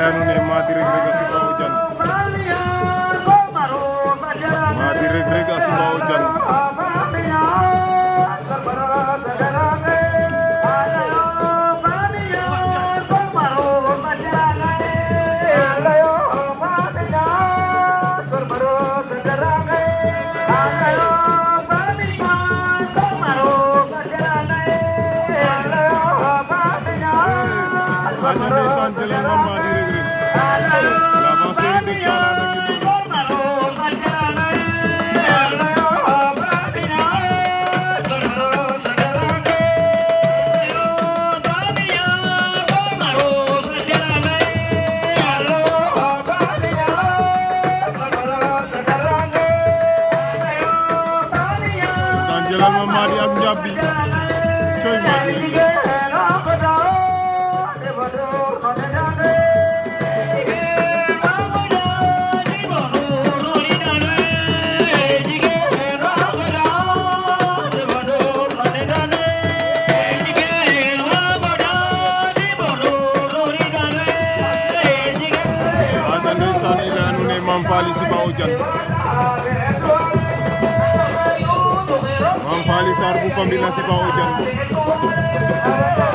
layanu ne Mady Reug Reug a suba o jan Mady Reug Reug a suba o jan aja ndeysaan jëlal ma Mady Reug Reug la va série de Thiala na ngi jëlal ma Mady ak Njabi coy Mady Reug Reug Mame Faly suba o jan Mame Faly Sarr bu famille na suba o jan